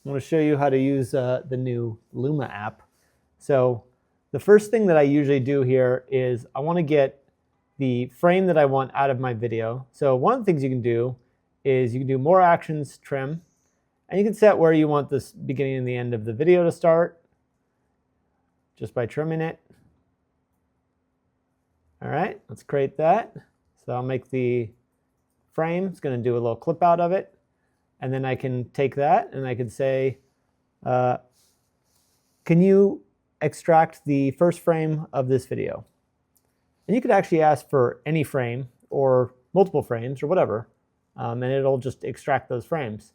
I want to show you how to use the new Luma app. So the first thing that I usually do here is I want to get the frame that I want out of my video. So one of the things you can do is you can do more actions trim, and you can set where you want this beginning and the end of the video to start just by trimming it. All right, let's create that. So I'll make the frame. It's going to do a little clip out of it. And then I can take that and I can say, can you extract the first frame of this video? And you could actually ask for any frame or multiple frames or whatever, and it'll just extract those frames.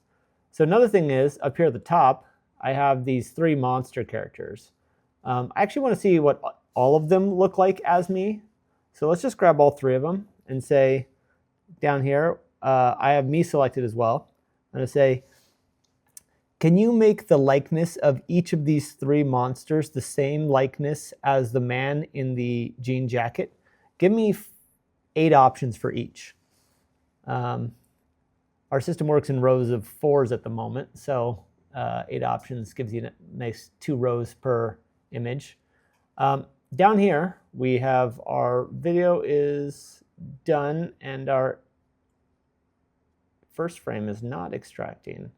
So another thing is, up here at the top, I have these 3 monster characters. I actually want to see what all of them look like as me. So let's just grab all 3 of them and say, down here, I have me selected as well. I'm going to say, can you make the likeness of each of these 3 monsters the same likeness as the man in the jean jacket? Give me 8 options for each. Our system works in rows of 4s at the moment, so 8 options gives you a nice 2 rows per image. Down here, we have our video is done, and our first frame is not extracting.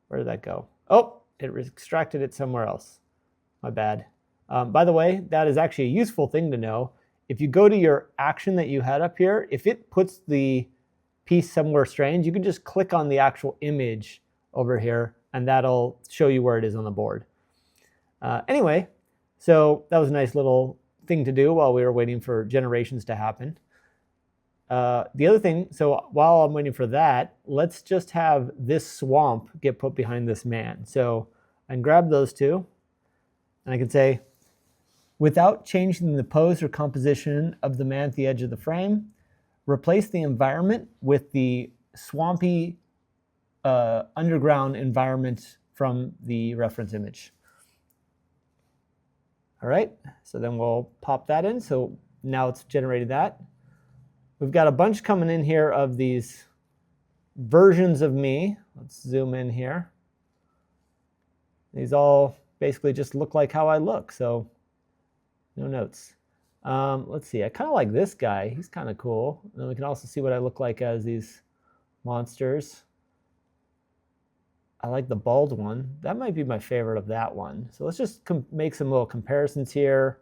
Where did that go? Oh, it extracted it somewhere else. My bad. By the way, that is actually a useful thing to know. If you go to your action that you had up here, if it puts the piece somewhere strange, you can just click on the actual image over here, and that'll show you where it is on the board. Anyway, so that was a nice little thing to do while we were waiting for generations to happen. The other thing, so while I'm waiting for that, let's just have this swamp get put behind this man. So I can grab those 2, and I can say, without changing the pose or composition of the man at the edge of the frame, replace the environment with the swampy underground environment from the reference image. All right, so then we'll pop that in. So now it's generated that. We've got a bunch coming in here of these versions of me. Let's zoom in here. These all basically just look like how I look, so no notes. Let's see, I kind of like this guy. He's kind of cool. And then we can also see what I look like as these monsters. I like the bald one. That might be my favorite of that one. So let's just make some little comparisons here.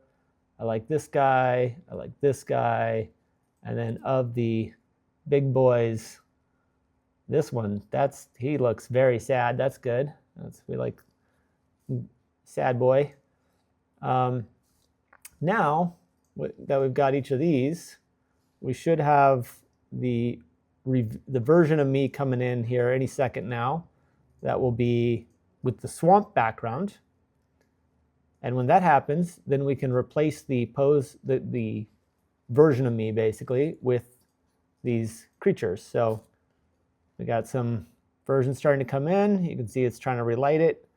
I like this guy. I like this guy. And then of the big boys, this one, he looks very sad. That's good. We like sad boy. Now that we've got each of these, we should have the version of me coming in here any second now. That will be with the swamp background. And when that happens, then we can replace the pose, the version of me basically, with these creatures. So we got some versions starting to come in. You can see it's trying to relight it.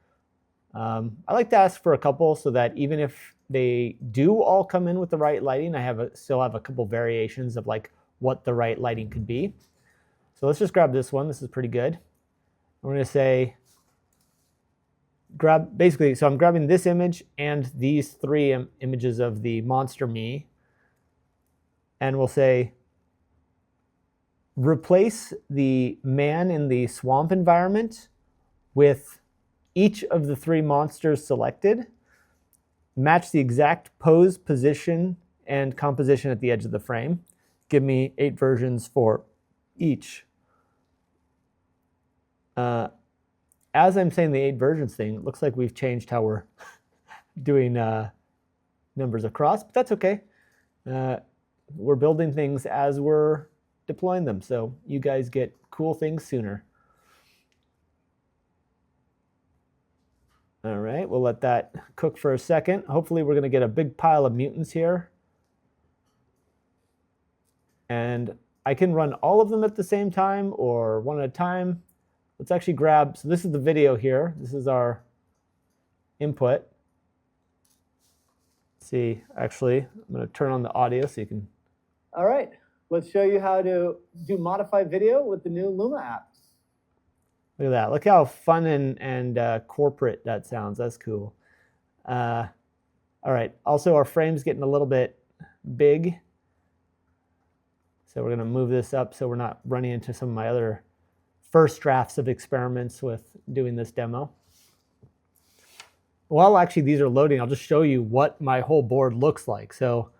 I like to ask for a couple so that even if they do all come in with the right lighting, I still have a couple variations of like what the right lighting could be. So let's just grab this one. This is pretty good. We're going to say, so I'm grabbing this image and these 3 images of the monster me, and we'll say, replace the man in the swamp environment with each of the 3 monsters selected, match the exact pose, position, and composition at the edge of the frame. Give me 8 versions for each. As I'm saying the 8 versions thing, it looks like we've changed how we're doing numbers across, but that's okay. We're building things as we're deploying them, so you guys get cool things sooner. All right, we'll let that cook for a second. Hopefully we're going to get a big pile of mutants here. And I can run all of them at the same time or one at a time. Let's actually grab, so this is the video here. This is our input. Let's see, actually, I'm going to turn on the audio so you can. All right, let's show you how to do modified video with the new Luma app. Look at that. Look how fun and corporate that sounds. That's cool. All right. Also, our frame's getting a little bit big. So we're going to move this up so we're not running into some of my other first drafts of experiments with doing this demo. While actually these are loading, I'll just show you what my whole board looks like. So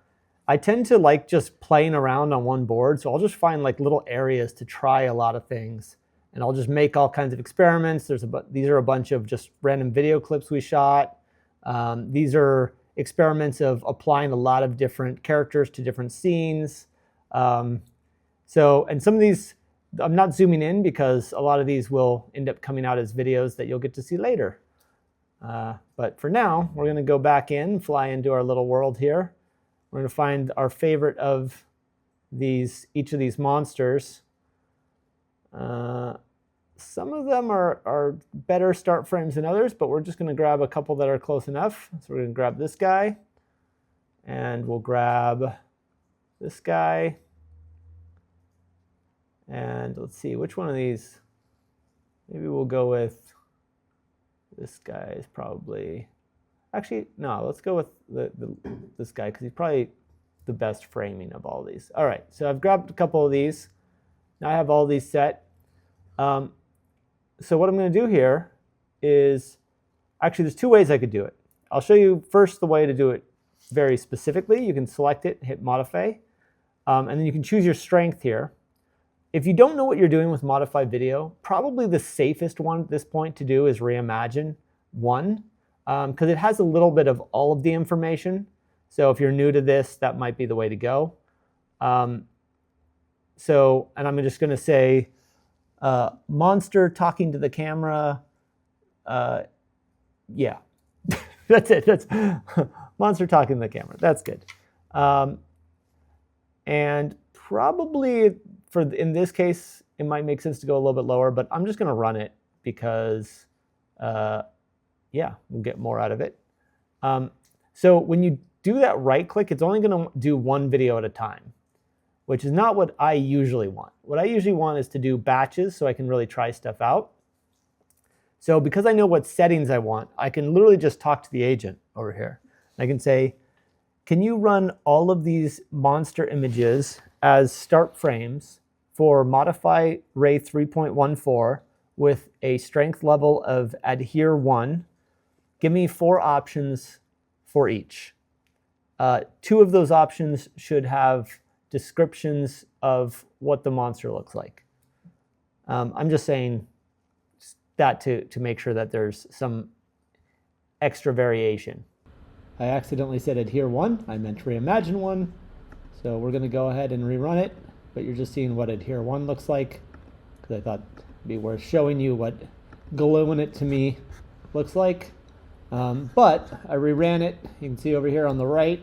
I tend to like just playing around on one board. So I'll just find like little areas to try a lot of things. And I'll just make all kinds of experiments. These are a bunch of just random video clips we shot. These are experiments of applying a lot of different characters to different scenes. And some of these, I'm not zooming in because a lot of these will end up coming out as videos that you'll get to see later. But for now, we're going to go back in, fly into our little world here. We're going to find our favorite of each of these monsters. Some of them are better start frames than others, but we're just going to grab a couple that are close enough. So we're going to grab this guy, and we'll grab this guy. And let's see, which one of these? Maybe we'll go with this guy is probably... Actually, no, let's go with this guy because he's probably the best framing of all these. All right, so I've grabbed a couple of these. Now I have all these set. So what I'm going to do here is, actually there's two ways I could do it. I'll show you first the way to do it very specifically. You can select it, hit modify, and then you can choose your strength here. If you don't know what you're doing with modify video, probably the safest one at this point to do is reimagine 1, because it has a little bit of all of the information. So if you're new to this, that might be the way to go. And I'm just going to say, monster talking to the camera. Yeah, that's it. That's monster talking to the camera. That's good. And probably in this case, it might make sense to go a little bit lower, but I'm just going to run it because, yeah, we'll get more out of it. So when you do that right click, it's only going to do one video at a time, which is not what I usually want. What I usually want is to do batches so I can really try stuff out. So because I know what settings I want, I can literally just talk to the agent over here. I can say, can you run all of these monster images as start frames for modify ray 3.14 with a strength level of adhere 1? Give me 4 options for each. 2 of those options should have descriptions of what the monster looks like. I'm just saying that to make sure that there's some extra variation. I accidentally said adhere 1. I meant reimagine 1. So we're going to go ahead and rerun it, but you're just seeing what adhere 1 looks like because I thought it'd be worth showing you what gluing it to me looks like. But I reran it. You can see over here on the right.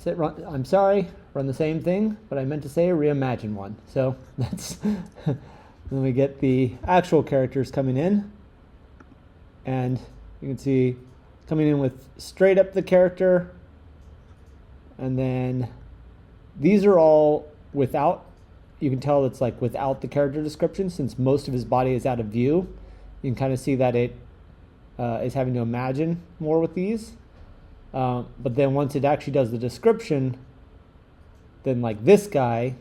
I'm sorry, run the same thing, but I meant to say reimagine 1. So that's then we get the actual characters coming in, and you can see coming in with straight up the character, and then these are all without. You can tell it's like without the character description since most of his body is out of view. You can kind of see that it is having to imagine more with these. But then once it actually does the description, then like this guy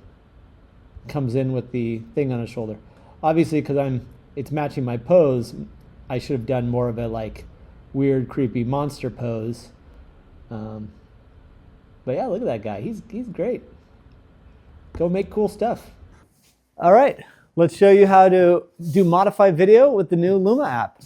comes in with the thing on his shoulder. Obviously, because it's matching my pose, I should have done more of a like weird, creepy monster pose. But yeah, look at that guy. He's great. Go make cool stuff. All right, let's show you how to do modify video with the new Luma app.